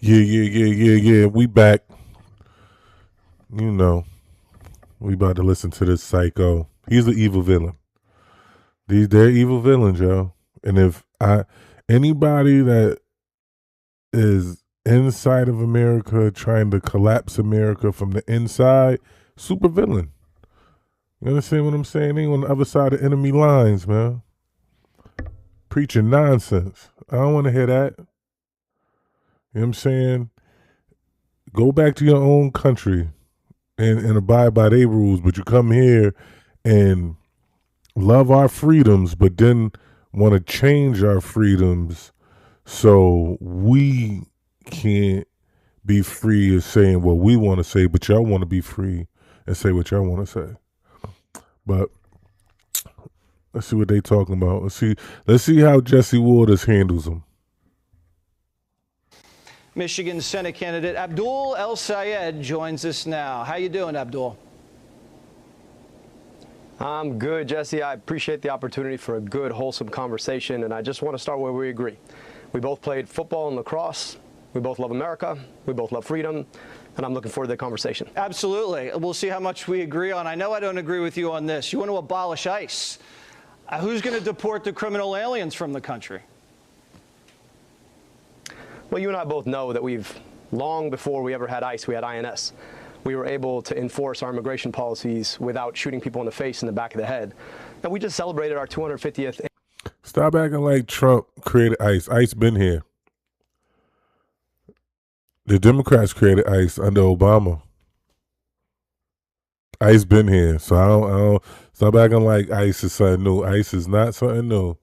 Yeah. We back. You know, we about to listen to this psycho. He's an evil villain. They're evil villains, yo. And if anybody that is inside of America trying to collapse America from the inside, super villain. You understand what I'm saying? They on the other side of enemy lines, man. Preaching nonsense. I don't want to hear that. You know what I'm saying? Go back to your own country and abide by their rules, but you come here and love our freedoms, but then want to change our freedoms so we can't be free of saying what we want to say, but y'all want to be free and say what y'all want to say. But let's see what they talking about. Let's see how Jesse Waters handles them. Michigan Senate candidate Abdul El-Sayed joins us now. How you doing, Abdul? I'm good, Jesse. I appreciate the opportunity for a good, wholesome conversation, and I just want to start where we agree. We both played football and lacrosse. We both love America. We both love freedom, and I'm looking forward to the conversation. Absolutely. We'll see how much we agree on. I know I don't agree with you on this. You want to abolish ICE. Who's going to deport the criminal aliens from the country? Well, you and I both know that long before we ever had ICE, we had INS. We were able to enforce our immigration policies without shooting people in the face and the back of the head. And we just celebrated our 250th. Stop acting like Trump created ICE. ICE been here. The Democrats created ICE under Obama. ICE been here. So I don't stop acting like ICE is something new. ICE is not something new.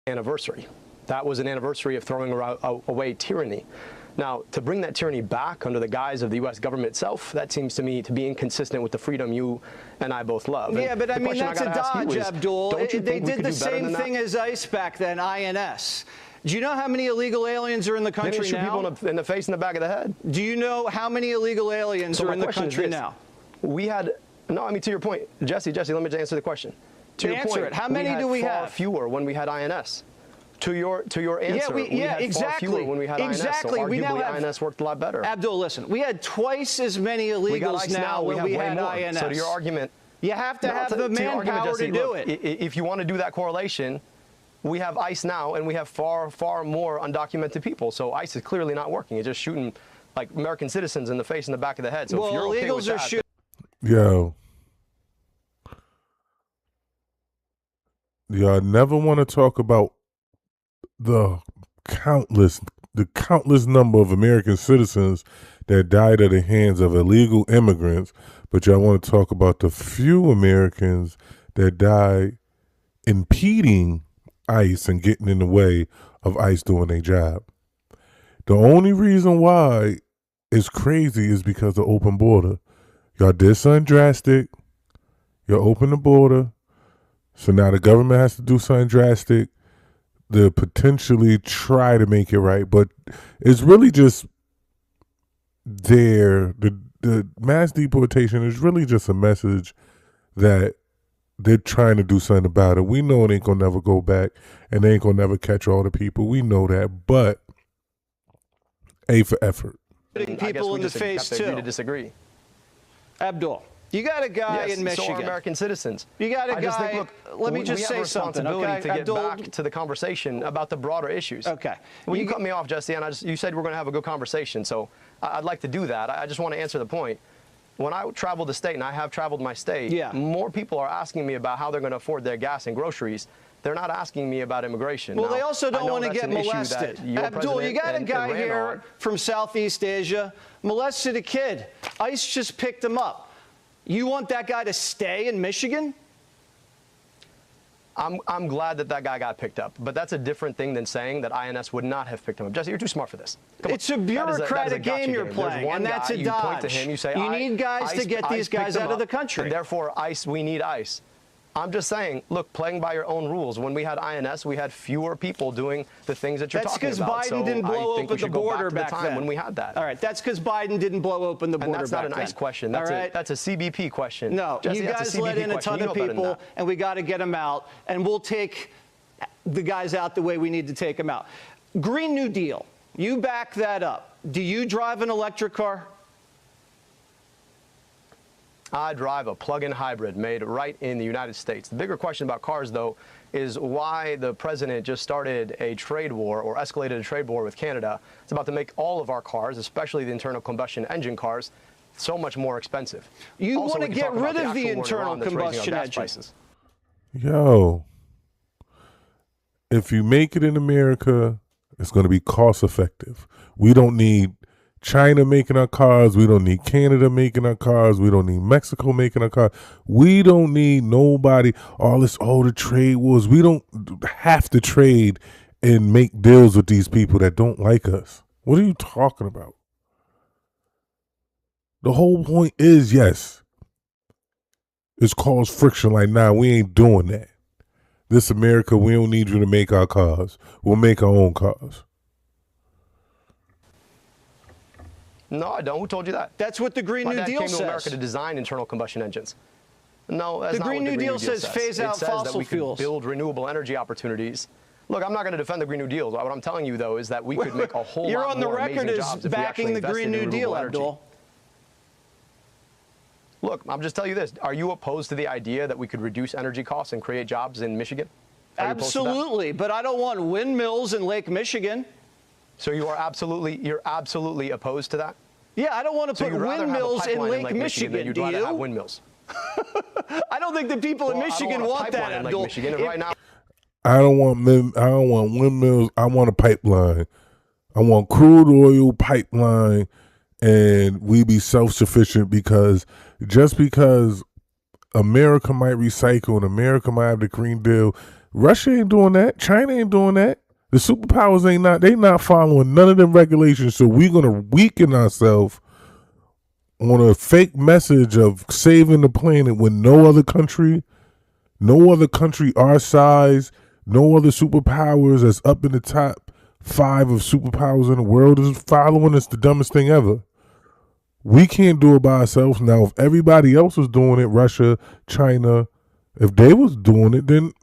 Anniversary. That was an anniversary of throwing away tyranny. Now, to bring that tyranny back under the guise of the U.S. government itself, that seems to me to be inconsistent with the freedom you and I both love. Yeah, but I mean, that's a dodge, Abdul. They did the same thing as ICE back then, INS. Do you know how many illegal aliens are in the country now? They didn't shoot people in the face and the back of the head. Do you know how many illegal aliens are in the country now? To your point, Jesse, let me just answer the question. To your point, how many do we have? Far fewer when we had INS. To your answer, we had exactly. far fewer when we had INS. So arguably, INS worked a lot better. Abdul, listen, we had twice as many illegals now when we had INS. So to your argument, you have to have the manpower to do it. If you want to do that correlation, we have ICE now, and we have far, far more undocumented people. So ICE is clearly not working. It's just shooting like American citizens in the face and the back of the head. So if you're okay with that, yo, y'all never want to talk about the countless number of American citizens that died at the hands of illegal immigrants, but y'all want to talk about the few Americans that died impeding ICE and getting in the way of ICE doing their job. The only reason why it's crazy is because of open border. Y'all did something drastic. You open the border. So now the government has to do something drastic to potentially try to make it right. But it's really just there. The mass deportation is really just a message that they're trying to do something about it. We know it ain't going to never go back, and they ain't going to never catch all the people. We know that. But A for effort. Putting people in the face, too. Agree to disagree. Abdul, you got a guy in Michigan. So are American citizens. You got a guy. Let me just say something, okay? To get back to the conversation about the broader issues. Okay. Well, you cut me off, Jesse, and you said we're going to have a good conversation. So I'd like to do that. I just want to answer the point. When I travel the state, and I have traveled my state, more people are asking me about how they're going to afford their gas and groceries. They're not asking me about immigration. Well, now, they also don't want to get molested. Abdul, you got a guy here from Southeast Asia, molested a kid. ICE just picked him up. You want that guy to stay in Michigan? I'm glad that guy got picked up, but that's a different thing than saying that INS would not have picked him up. Jesse, you're too smart for this. It's a bureaucratic game you're playing, and that's a dodge. You point to him, you say, you need guys to get these guys out of the country. And therefore, ICE, we need ICE. I'm just saying, look, playing by your own rules. When we had INS, we had fewer people doing the things that you're talking about. That's because Biden didn't blow open the border back then. When we had that. All right, that's because Biden didn't blow open the border back then. And that's not an ICE question. That's a CBP question. No, Jesse, you guys let in a ton of people, and we got to get them out. And we'll take the guys out the way we need to take them out. Green New Deal, you back that up. Do you drive an electric car? I drive a plug-in hybrid made right in the United States. The bigger question about cars, though, is why the president just started a trade war or escalated a trade war with Canada. It's about to make all of our cars, especially the internal combustion engine cars, so much more expensive. You want to get rid of the internal combustion engine. Yo, if you make it in America, it's going to be cost effective. We don't need China making our cars. We don't need Canada making our cars. We don't need Mexico making our cars. We don't need nobody, the trade wars. We don't have to trade and make deals with these people that don't like us. What are you talking about? The whole point is, yes, it's caused friction. Like, nah, we ain't doing that. This America, we don't need you to make our cars. We'll make our own cars. No, I don't. Who told you that? That's what the Green New Deal says. My dad came to America to design internal combustion engines. No, that's not what the Green New Deal says phase out fossil fuels. Build renewable energy opportunities. Look, I'm not going to defend the Green New Deal. What I'm telling you, though, is that we could make a whole You're lot on the more record amazing as jobs if we actually backing the Green New Deal, Abdul. Look, I'm just telling you this. Are you opposed to the idea that we could reduce energy costs and create jobs in Michigan? Absolutely, but I don't want windmills in Lake Michigan. So you're absolutely opposed to that? Yeah, I don't want to put windmills in Lake Michigan. You'd rather have windmills. I don't think the people in Michigan want that, Abdul. Right now, I don't want windmills. I want a pipeline. I want crude oil pipeline, and we be self-sufficient because just because America might recycle and America might have the Green Deal, Russia ain't doing that. China ain't doing that. The superpowers they not following none of them regulations. So we're gonna weaken ourselves on a fake message of saving the planet when no other country our size, no other superpowers that's up in the top 5 of superpowers in the world is following. It's the dumbest thing ever. We can't do it by ourselves. Now, if everybody else was doing it, Russia, China, if they was doing it, then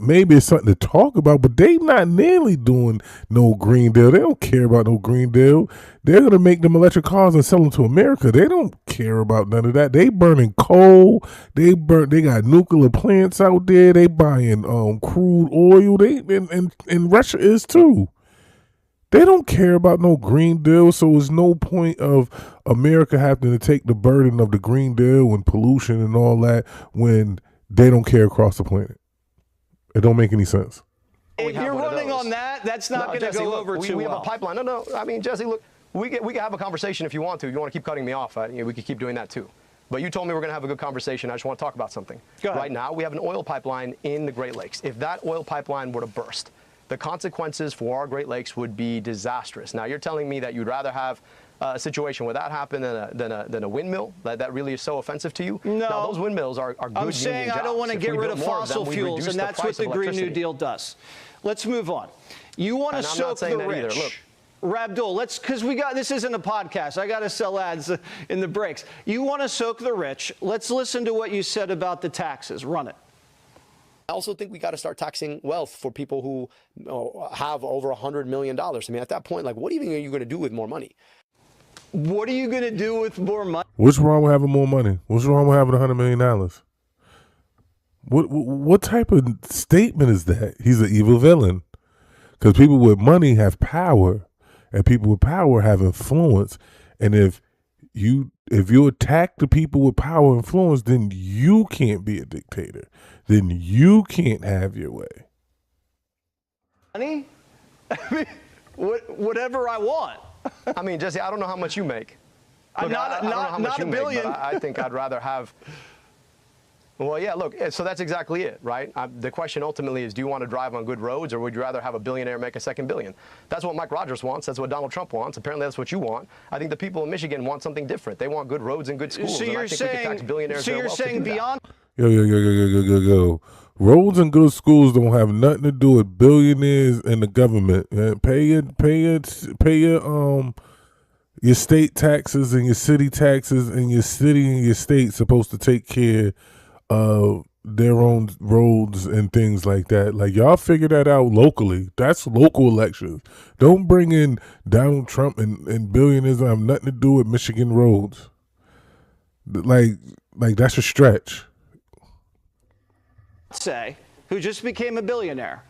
maybe it's something to talk about, but they not nearly doing no Green Deal. They don't care about no Green Deal. They're going to make them electric cars and sell them to America. They don't care about none of that. They burning coal. They got nuclear plants out there. They buying crude oil. And Russia is too. They don't care about no Green Deal, so there's no point of America having to take the burden of the Green Deal and pollution and all that when they don't care across the planet. It don't make any sense. If you're running on that, that's not going to go over too well. We have a pipeline. No. I mean, Jesse, look, we can have a conversation if you want to. If you want to keep cutting me off, we could keep doing that too. But you told me we're going to have a good conversation. I just want to talk about something. Go ahead. Right now, we have an oil pipeline in the Great Lakes. If that oil pipeline were to burst, the consequences for our Great Lakes would be disastrous. Now, you're telling me that you'd rather have a situation where that happened than a windmill? That really is so offensive to you? No. Now, those windmills are good I'm saying jobs. I don't want to get rid of fossil fuels, and that's what the Green New Deal does. Let's move on. You want to soak the rich. Look, Abdul, because this isn't a podcast. I got to sell ads in the breaks. You want to soak the rich. Let's listen to what you said about the taxes. Run it. I also think we got to start taxing wealth for people who have over $100 million. I mean, at that point, like, what even are you going to do with more money? What are you going to do with more money? What's wrong with having more money? What's wrong with having $100 million? What type of statement is that? He's an evil villain. Because people with money have power, and people with power have influence. And if you attack the people with power and influence, then you can't be a dictator. Then you can't have your way. Money? I mean, whatever I want. I mean, Jesse, I don't know how much you make. Look, not $1 billion. But I think I'd rather have. Well, yeah, look, so that's exactly it, right? The question ultimately is, do you want to drive on good roads, or would you rather have a billionaire make a $2 billion? That's what Mike Rogers wants. That's what Donald Trump wants. Apparently, that's what you want. I think the people in Michigan want something different. They want good roads and good schools. So you're saying beyond. Yo. Roads and good schools don't have nothing to do with billionaires and the government. Pay your state taxes and your city taxes, and your city and your state supposed to take care of their own roads and things like that. Like, y'all figure that out locally. That's local elections. Don't bring in Donald Trump and billionaires that have nothing to do with Michigan roads. Like that's a stretch. Say, who just became a billionaire.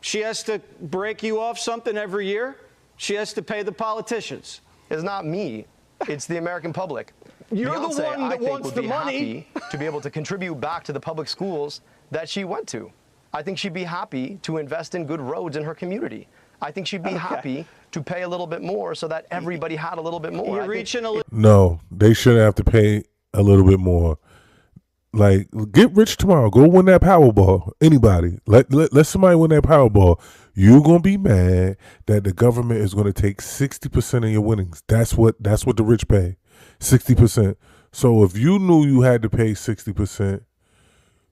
She has to break you off something every year. She has to pay the politicians. It's not me. It's the American public. You're Beyonce, the one that wants the money. Happy to be able to contribute back to the public schools that she went to. I think she'd be happy to invest in good roads in her community. I think she'd be happy to pay a little bit more so that everybody had a little bit more. You're reaching a little. No, they shouldn't have to pay a little bit more. Like, get rich tomorrow. Go win that Powerball. Anybody. Let somebody win that Powerball. You're going to be mad that the government is going to take 60% of your winnings. That's what the rich pay. 60%. So if you knew you had to pay 60%,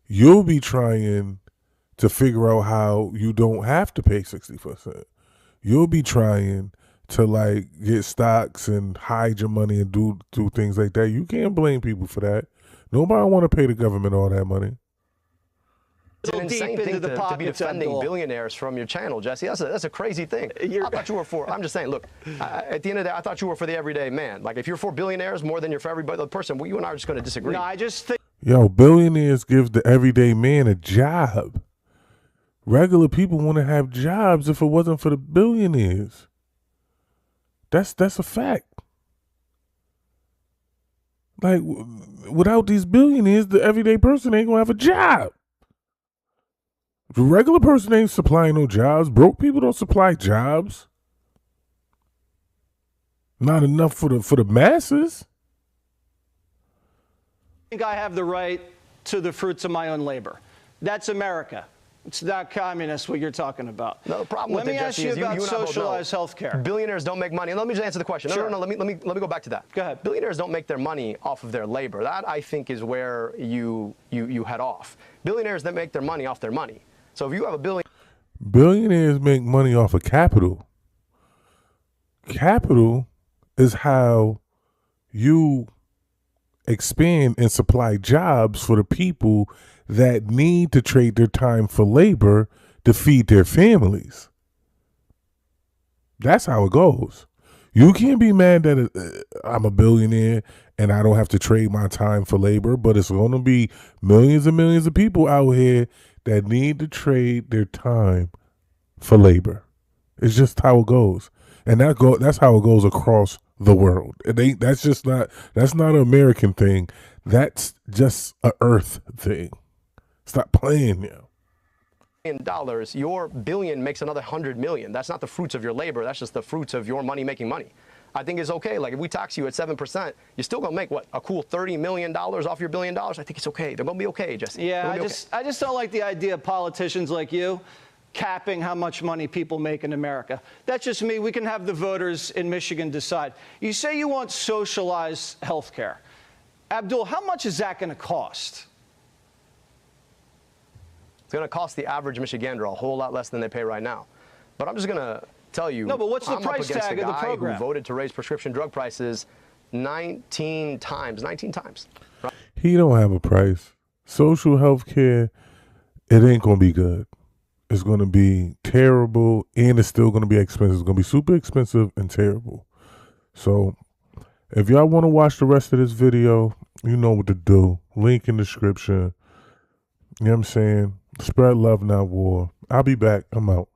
you'll be trying to figure out how you don't have to pay 60%. You'll be trying to, like, get stocks and hide your money and do things like that. You can't blame people for that. Nobody want to pay the government all that money. It's an insane thing to be defending billionaires from your channel, Jesse. That's a crazy thing. I thought you were for, I'm just saying, look, at the end of the day, I thought you were for the everyday man. Like, if you're for billionaires more than you're for every other person, well, you and I are just going to disagree. No, I just think. Yo, billionaires give the everyday man a job. Regular people want to have jobs if it wasn't for the billionaires. That's a fact. Like, without these billionaires, the everyday person ain't going to have a job. The regular person ain't supplying no jobs. Broke people don't supply jobs. Not enough for the masses. I think I have the right to the fruits of my own labor. That's America. It's not communist, what you're talking about. No, the problem with it, Jesse, is you and I both know socialized health care. Billionaires don't make money. And let me just answer the question. Sure. No, let me go back to that. Go ahead. Billionaires don't make their money off of their labor. That, I think, is where you head off. Billionaires that make their money off their money. So if you have a billionaires make money off of capital. Capital is how you expand and supply jobs for the people that need to trade their time for labor to feed their families. That's how it goes. You can't be mad that I'm a billionaire and I don't have to trade my time for labor, but it's going to be millions and millions of people out here that need to trade their time for labor. It's just how it goes. And that's how it goes across the world. That's not an American thing. That's just a Earth thing. Stop playing now. $1 billion, your billion makes another 100 million. That's not the fruits of your labor. That's just the fruits of your money making money. I think it's okay. Like, if we tax you at 7%, you're still gonna make what, a cool $30 million off your $1 billion. I think it's okay. They're gonna be okay, Jesse. Yeah, I just don't like the idea of politicians like you capping how much money people make in America. That's just me. We can have the voters in Michigan decide. You say you want socialized health care. Abdul, how much is that going to cost? It's going to cost the average Michigander a whole lot less than they pay right now. But I'm just going to tell you, no, but what's the price tag of the program? Who voted to raise prescription drug prices 19 times. Right? He don't have a price. Social health care, it ain't going to be good. It's going to be terrible, and it's still going to be expensive. It's going to be super expensive and terrible. So if y'all want to watch the rest of this video, you know what to do. Link in the description. You know what I'm saying? Spread love, not war. I'll be back. I'm out.